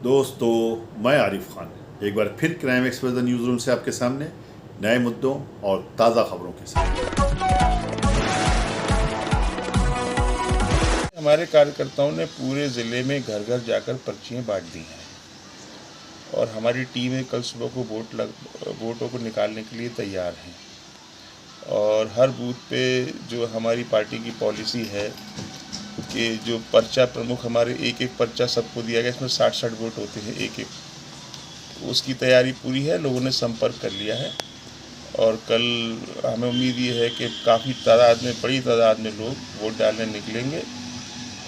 दोस्तों, मैं आरिफ खान एक बार फिर क्राइम एक्सप्रेस न्यूज़ रूम से आपके सामने नए मुद्दों और ताज़ा खबरों के साथ। हमारे कार्यकर्ताओं ने पूरे ज़िले में घर घर जाकर पर्चियाँ बांट दी हैं और हमारी टीमें कल सुबह को वोटों को निकालने के लिए तैयार हैं। और हर बूथ पे जो हमारी पार्टी की पॉलिसी है कि जो पर्चा प्रमुख हमारे एक एक पर्चा सबको दिया गया, इसमें 60-60 वोट होते हैं एक एक, उसकी तैयारी पूरी है। लोगों ने संपर्क कर लिया है और कल हमें उम्मीद ये है कि काफ़ी बड़ी तादाद में लोग वोट डालने निकलेंगे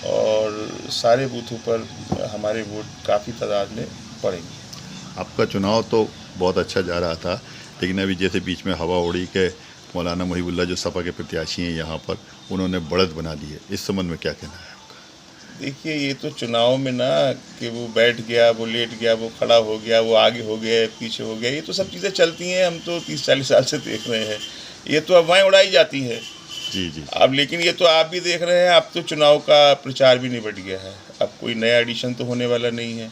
और सारे बूथों पर हमारे वोट काफ़ी तादाद में पड़ेंगे। आपका चुनाव तो बहुत अच्छा जा रहा था, लेकिन अभी जैसे बीच में हवा उड़ी के मौलाना मुहिबुल्लाह जो सपा के प्रत्याशी हैं यहाँ पर, उन्होंने बढ़त बना दी है। इस संबंध में क्या कहना है आपका? देखिए, ये तो चुनाव में ना कि वो बैठ गया, वो लेट गया, वो खड़ा हो गया, वो आगे हो गया, पीछे हो गया, ये तो सब चीज़ें चलती हैं। हम तो 30-40 साल से देख रहे हैं, ये तो अफवाहें उड़ाई जाती हैं। जी। अब लेकिन ये तो आप भी देख रहे हैं, अब तो चुनाव का प्रचार भी निबट गया है, अब कोई नया एडिशन तो होने वाला नहीं है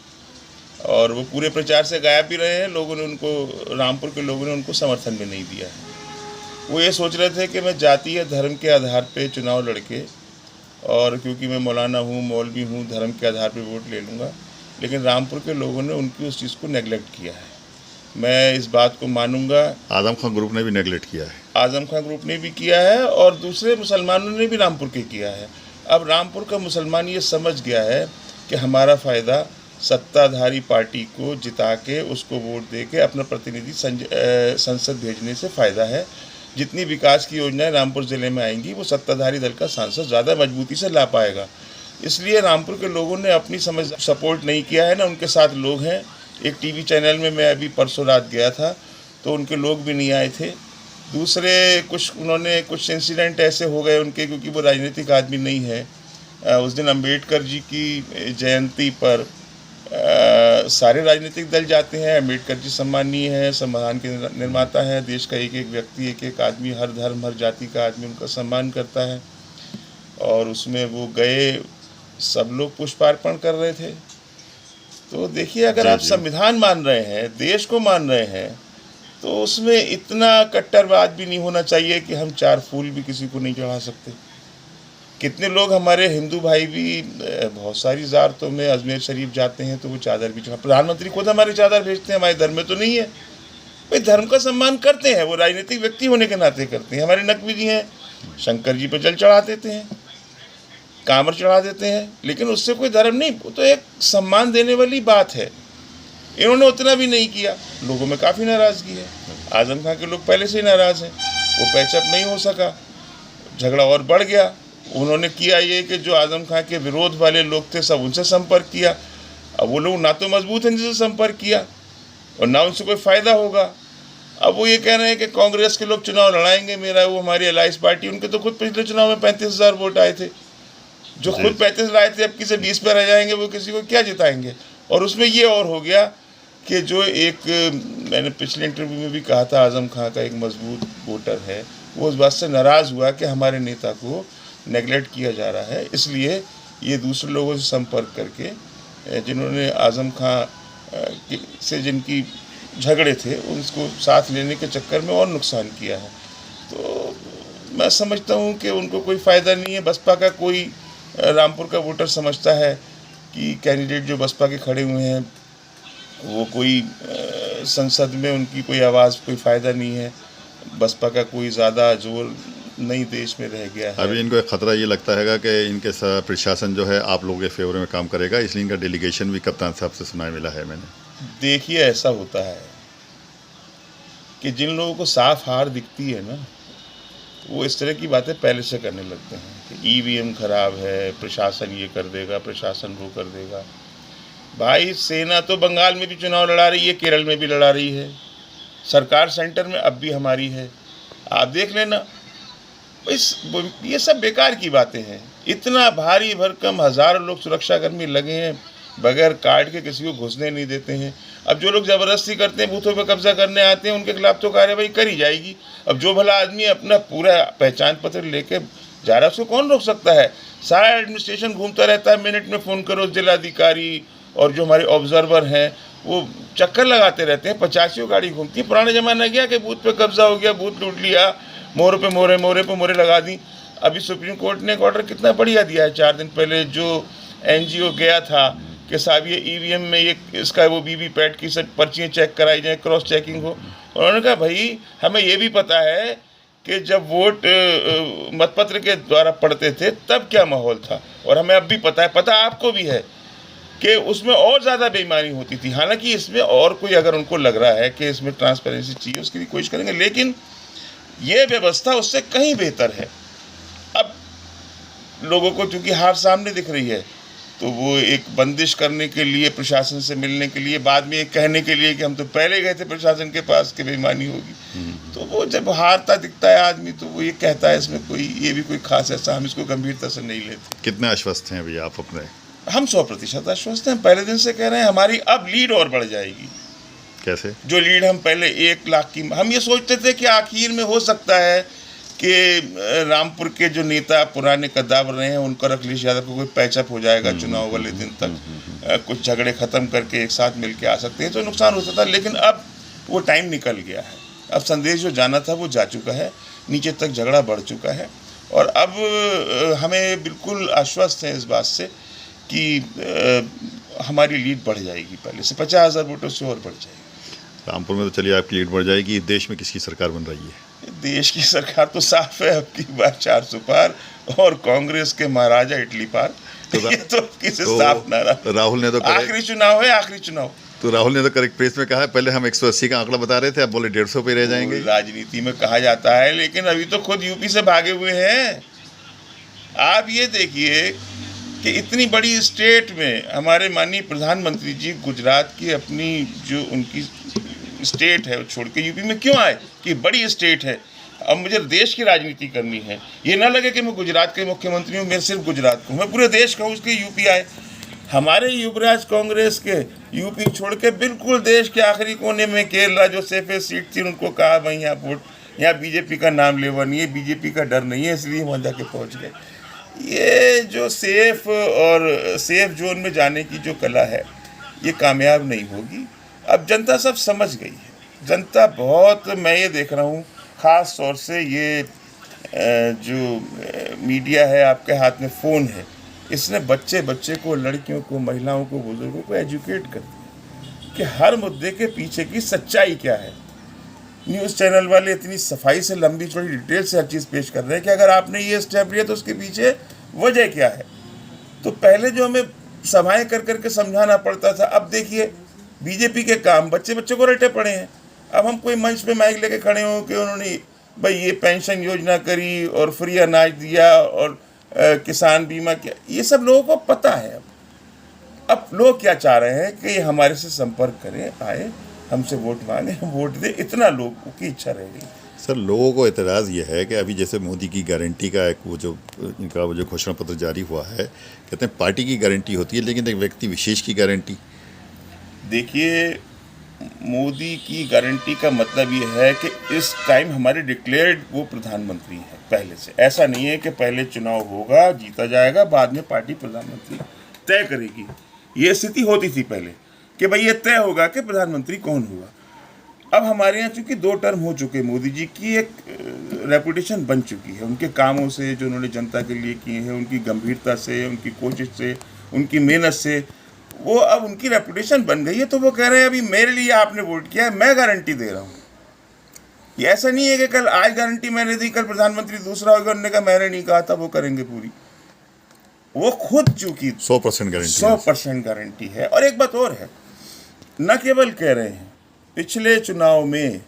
और वो पूरे प्रचार से गायब भी रहे हैं। लोगों ने उनको, रामपुर के लोगों ने उनको समर्थन भी नहीं दिया है। वो ये सोच रहे थे कि मैं जाति या धर्म के आधार पे चुनाव लड़के, और क्योंकि मैं मौलाना हूँ, मौलवी हूँ, धर्म के आधार पे वोट ले लूँगा। लेकिन रामपुर के लोगों ने उनकी उस चीज़ को नेगलेक्ट किया है। मैं इस बात को मानूंगा। आजम खान ग्रुप ने भी नेगलेक्ट किया है। आजम खान ग्रुप ने भी किया है और दूसरे मुसलमानों ने भी रामपुर के किया है। अब रामपुर का मुसलमान ये समझ गया है कि हमारा फ़ायदा सत्ताधारी पार्टी को जिता के उसको वोट दे के अपना प्रतिनिधि संसद भेजने से फ़ायदा है। जितनी विकास की योजनाएं रामपुर ज़िले में आएंगी वो सत्ताधारी दल का सांसद ज़्यादा मजबूती से ला पाएगा। इसलिए रामपुर के लोगों ने अपनी समझ सपोर्ट नहीं किया है ना, उनके साथ लोग हैं। एक टीवी चैनल में मैं अभी परसों रात गया था तो उनके लोग भी नहीं आए थे। दूसरे कुछ इंसिडेंट ऐसे हो गए उनके, क्योंकि वो राजनीतिक आदमी नहीं है। उस दिन अम्बेडकर जी की जयंती पर सारे राजनीतिक दल जाते हैं। अम्बेडकर जी सम्मानीय हैं, संविधान के निर्माता हैं, देश का एक एक व्यक्ति, एक एक आदमी, हर धर्म हर जाति का आदमी उनका सम्मान करता है। और उसमें वो गए, सब लोग पुष्पार्पण कर रहे थे। तो देखिए, अगर आप संविधान मान रहे हैं, देश को मान रहे हैं, तो उसमें इतना कट्टरवाद भी नहीं होना चाहिए कि हम 4 फूल भी किसी को नहीं चढ़ा सकते। कितने लोग हमारे हिंदू भाई भी बहुत सारी ज़ारतों में अजमेर शरीफ जाते हैं तो वो चादर भी चढ़ा, प्रधानमंत्री खुद हमारे चादर भेजते हैं। हमारे धर्म में तो नहीं है। भाई, धर्म का सम्मान करते हैं, वो राजनीतिक व्यक्ति होने के नाते करते हैं। हमारे नकवी जी हैं, शंकर जी पर जल चढ़ा देते हैं, कांवर चढ़ा देते हैं, लेकिन उससे कोई धर्म नहीं, वो तो एक सम्मान देने वाली बात है। इन्होंने उतना भी नहीं किया, लोगों में काफ़ी नाराज़गी है। आजम खां के लोग पहले से ही नाराज़ हैं, वो पैचअप नहीं हो सका, झगड़ा और बढ़ गया। उन्होंने किया ये कि जो आजम खां के विरोध वाले लोग थे सब उनसे संपर्क किया। अब वो लोग ना तो मजबूत हैं जिनसे संपर्क किया और ना उनसे कोई फ़ायदा होगा। अब वो ये कह रहे हैं कि कांग्रेस के लोग चुनाव लड़ाएंगे, मेरा वो हमारी अलायंस पार्टी, उनके तो खुद पिछले चुनाव में 35,000 वोट आए थे। जो खुद 35 लाए थे, अब किसी 20 पर रह जाएंगे, वो किसी को क्या जिताएंगे। और उसमें ये और हो गया कि जो एक, मैंने पिछले इंटरव्यू में भी कहा था, आजम खां का एक मजबूत वोटर है, वो उस बात से नाराज़ हुआ कि हमारे नेता को नेगलेक्ट किया जा रहा है। इसलिए ये दूसरे लोगों से संपर्क करके, जिन्होंने आजम खां से जिनकी झगड़े थे, उनको साथ लेने के चक्कर में और नुकसान किया है। तो मैं समझता हूँ कि उनको कोई फ़ायदा नहीं है। बसपा का कोई, रामपुर का वोटर समझता है कि कैंडिडेट जो बसपा के खड़े हुए हैं वो कोई संसद में उनकी कोई आवाज़, कोई फ़ायदा नहीं है। बसपा का कोई ज़्यादा जोर नहीं देश में रह गया है। अभी इनको एक ख़तरा ये लगता है कि इनके प्रशासन जो है आप लोगों के फेवर में काम करेगा, इसलिए इनका डेलीगेशन भी कप्तान साहब से सुनाई मिला है मैंने। देखिए, ऐसा होता है कि जिन लोगों को साफ हार दिखती है ना, वो इस तरह की बातें पहले से करने लगते हैं कि ईवीएम खराब है, प्रशासन ये कर देगा, प्रशासन वो कर देगा। भाई, सेना तो बंगाल में भी चुनाव लड़ा रही है, केरल में भी लड़ा रही है, सरकार सेंटर में अब भी हमारी है, आप देख लेना। ये सब बेकार की बातें हैं। इतना भारी भरकम हज़ारों लोग सुरक्षाकर्मी लगे हैं, बगैर कार्ड के किसी को घुसने नहीं देते हैं। अब जो लोग ज़बरदस्ती करते हैं, बूथों पर कब्जा करने आते हैं, उनके खिलाफ तो कार्रवाई करी जाएगी। अब जो भला आदमी अपना पूरा पहचान पत्र लेके जा रहा है, उसको कौन रोक सकता है। सारा एडमिनिस्ट्रेशन घूमता रहता है, मिनट में फ़ोन करो जिलाधिकारी, और जो हमारे ऑब्जर्वर हैं वो चक्कर लगाते रहते हैं, 85 गाड़ी घूमती है। पुराने ज़माना गया कि बूथ पे कब्जा हो गया, बूथ लूट लिया, मोहरे पे मोहरे, मोहरे पे मोहरे लगा दी। अभी सुप्रीम कोर्ट ने एक ऑर्डर कितना बढ़िया दिया है 4 दिन पहले, जो एनजीओ गया था कि साहब ये ईवीएम में ये इसका वो वीवीपैट की सब पर्चियाँ चेक कराई जाएँ, क्रॉस चेकिंग हो। उन्होंने कहा भाई हमें ये भी पता है कि जब वोट मतपत्र के द्वारा पड़ते थे तब क्या माहौल था, और हमें अब भी पता है, पता आपको भी है कि उसमें और ज़्यादा बेईमानी होती थी। हालांकि इसमें और कोई अगर उनको लग रहा है कि इसमें ट्रांसपेरेंसी चाहिए उसकी भी कोशिश करेंगे, लेकिन ये व्यवस्था उससे कहीं बेहतर है। अब लोगों को चूँकि हार सामने दिख रही है तो वो एक बंदिश करने के लिए, प्रशासन से मिलने के लिए, बाद में एक कहने के लिए कि हम तो पहले गए थे प्रशासन के पास कि बेईमानी होगी, तो वो जब हारता दिखता है आदमी तो वो ये कहता है इसमें कोई ये भी कोई खास ऐसा, हम इसको गंभीरता से नहीं लेते। कितने आश्वस्त हैं अभी आप अपने? हम 100% आश्वस्त हैं। पहले दिन से कह रहे हैं हमारी अब लीड और बढ़ जाएगी। कैसे? जो लीड हम पहले 1 लाख की, हम ये सोचते थे कि आखिर में हो सकता है कि रामपुर के जो नेता पुराने कद्दावर रहे हैं उनका अखिलेश यादव को कोई पैचअप हो जाएगा चुनाव वाले दिन तक, कुछ झगड़े ख़त्म करके एक साथ मिल के आ सकते हैं, तो नुकसान होता था। लेकिन अब वो टाइम निकल गया है, अब संदेश जो जाना था वो जा चुका है, नीचे तक झगड़ा बढ़ चुका है, और अब हमें बिल्कुल आश्वस्त है इस बात से कि हमारी लीड बढ़ जाएगी, पहले से 50,000 वोटों से और बढ़ जाएगी। रामपुर में तो चलिए आपकी लीड बढ़ जाएगी, देश में किसकी सरकार बन रही है? देश की सरकार तो साफ है, अब की बार 400 पार और कांग्रेस के महाराजा इटली पार। तो ये तो किसी साफ नारा। राहुल ने तो आखिरी चुनाव है, आखिरी चुनाव। तो राहुल ने तो करेक्ट प्रेस में कहा है, पहले हम 180 का आंकड़ा बता रहे थे, अब बोले 150 पे रह जाएंगे। राजनीति में कहा जाता है, लेकिन अभी तो खुद यूपी से भागे हुए हैं। आप ये देखिए कि इतनी बड़ी स्टेट में हमारे माननीय प्रधानमंत्री जी गुजरात की अपनी जो उनकी स्टेट है वो छोड़ के यूपी में क्यों आए कि बड़ी स्टेट है, अब मुझे देश की राजनीति करनी है। ये ना लगे कि मैं गुजरात के मुख्यमंत्री हूँ, मैं सिर्फ गुजरात को, मैं पूरे देश का हूँ, उसके यूपी आए। हमारे युवराज कांग्रेस के यूपी छोड़ के बिल्कुल देश के आखिरी कोने में केरला जो सेफेस्ट सीट थी उनको कहा भाई यहाँ वोट, यहाँ बीजेपी का नाम लेवा नहीं है, बीजेपी का डर नहीं है, इसलिए वहाँ जाके पहुँच गए। ये जो सेफ जोन में जाने की जो कला है ये कामयाब नहीं होगी। अब जनता सब समझ गई है, जनता बहुत, मैं ये देख रहा हूँ ख़ास तौर से ये जो मीडिया है, आपके हाथ में फ़ोन है, इसने बच्चे को, लड़कियों को, महिलाओं को, बुजुर्गों को एजुकेट कर दिया कि हर मुद्दे के पीछे की सच्चाई क्या है। न्यूज़ चैनल वाले इतनी सफाई से, लंबी चौड़ी डिटेल से हर चीज़ पेश कर रहे हैं कि अगर आपने ये स्टेप लिया तो उसके पीछे वजह क्या है। तो पहले जो हमें सभाएं कर करके समझाना पड़ता था, अब देखिए बीजेपी के काम बच्चे को रटे पड़े हैं। अब हम कोई मंच पे माइक लेके खड़े हों कि उन्होंने भाई ये पेंशन योजना करी और फ्री अनाज दिया और किसान बीमा किया, ये सब लोगों को पता है। अब लोग क्या चाह रहे हैं कि ये हमारे से संपर्क करें, आए, हमसे वोट मांगे, हम वोट दें, इतना लोगों की इच्छा रह गई। सर, लोगों को एतराज़ ये है कि अभी जैसे मोदी की गारंटी का एक वो जो घोषणा पत्र जारी हुआ है, कहते हैं पार्टी की गारंटी होती है लेकिन एक व्यक्ति विशेष की गारंटी। देखिए, मोदी की गारंटी का मतलब ये है कि इस टाइम हमारे डिक्लेयर्ड वो प्रधानमंत्री है पहले से। ऐसा नहीं है कि पहले चुनाव होगा, जीता जाएगा, बाद में पार्टी प्रधानमंत्री तय करेगी। ये स्थिति होती थी पहले कि भाई ये तय होगा कि प्रधानमंत्री कौन हुआ। अब हमारे यहाँ चूँकि 2 टर्म हो चुके, मोदी जी की एक रेपुटेशन बन चुकी है उनके कामों से जो उन्होंने जनता के लिए किए हैं, उनकी गंभीरता से, उनकी कोशिश से, उनकी मेहनत से, वो अब उनकी रेपुटेशन बन गई है। तो वो कह रहे हैं अभी मेरे लिए आपने वोट किया है, मैं गारंटी दे रहा हूँ। ये ऐसा नहीं है कि कल आज गारंटी मैंने दी, कल प्रधानमंत्री दूसरा होगा, उन्होंने कहा मैंने नहीं कहा था, वो करेंगे पूरी। वो खुद चूंकि 100% गारंटी है। और एक बात और है, न केवल कह रहे हैं, पिछले चुनाव में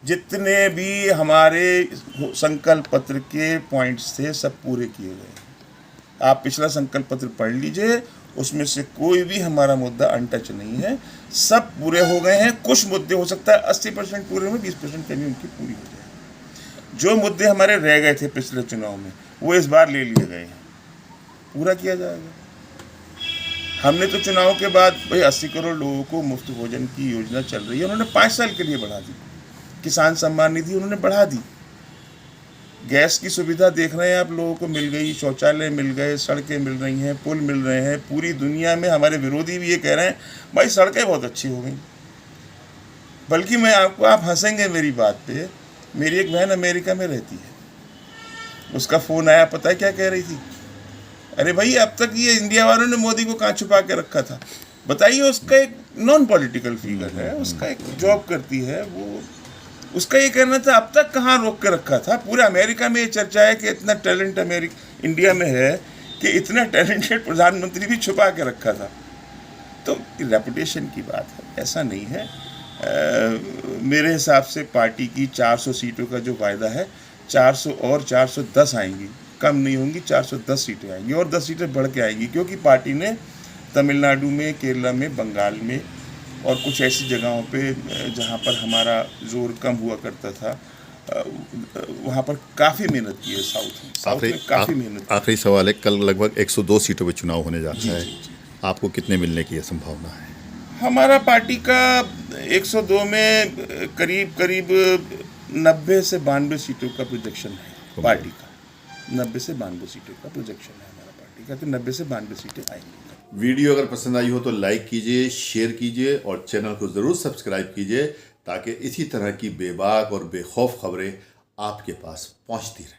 जितने भी हमारे संकल्प पत्र के पॉइंट्स थे सब पूरे किए गए। आप पिछला संकल्प पत्र पढ़ लीजिए, उसमें से कोई भी हमारा मुद्दा अनटच नहीं है, सब पूरे हो गए हैं। कुछ मुद्दे हो सकता है 80% पूरे में 20% कमी उनकी पूरी हो जाए। जो मुद्दे हमारे रह गए थे पिछले चुनाव में वो इस बार ले लिए गए हैं, पूरा किया जाएगा। हमने तो चुनाव के बाद भाई 80 करोड़ लोगों को मुफ्त भोजन की योजना चल रही है, उन्होंने 5 साल के लिए बढ़ा दी। किसान सम्मान निधि उन्होंने बढ़ा दी। गैस की सुविधा देख रहे हैं आप लोगों को मिल गई, शौचालय मिल गए, सड़कें मिल रही हैं, पुल मिल रहे हैं। पूरी दुनिया में हमारे विरोधी भी ये कह रहे हैं भाई सड़कें बहुत अच्छी हो गई। बल्कि मैं आपको, आप हंसेंगे मेरी बात पे, मेरी एक बहन अमेरिका में रहती है, उसका फ़ोन आया, पता है क्या कह रही थी? अरे भाई अब तक ये इंडिया वालों ने मोदी को कहाँ छुपा के रखा था? बताइए, उसका एक नॉन पॉलिटिकल फिगर है, उसका एक जॉब करती है वो, उसका ये कहना था अब तक कहाँ रोक के रखा था? पूरे अमेरिका में ये चर्चा है कि इतना टैलेंट इंडिया में है कि इतना टैलेंटेड प्रधानमंत्री भी छुपा के रखा था। तो रेपुटेशन की बात है, ऐसा नहीं है। मेरे हिसाब से पार्टी की 400 सीटों का जो वायदा है, 400 और 410 आएंगी, कम नहीं होंगी, 410 सीटें आएंगी और 10 सीटें बढ़ के आएंगी, क्योंकि पार्टी ने तमिलनाडु में, केरला में, बंगाल में और कुछ ऐसी जगहों पे जहाँ पर हमारा जोर कम हुआ करता था, वहाँ पर काफ़ी मेहनत की है। साउथ में काफ़ी मेहनत की। आखिरी सवाल है, कल लगभग 102 सीटों पर चुनाव होने जाता है, आपको कितने मिलने की संभावना है? हमारा पार्टी का 102 में करीब करीब 90 से 92 सीटों का प्रोजेक्शन है पार्टी का। 90 से 92 सीटों का प्रोजेक्शन है हमारा पार्टी का, तो 90 से 92 सीटें आएंगी। वीडियो अगर पसंद आई हो तो लाइक कीजिए, शेयर कीजिए और चैनल को ज़रूर सब्सक्राइब कीजिए, ताकि इसी तरह की बेबाक और बेखौफ खबरें आपके पास पहुंचती रहें।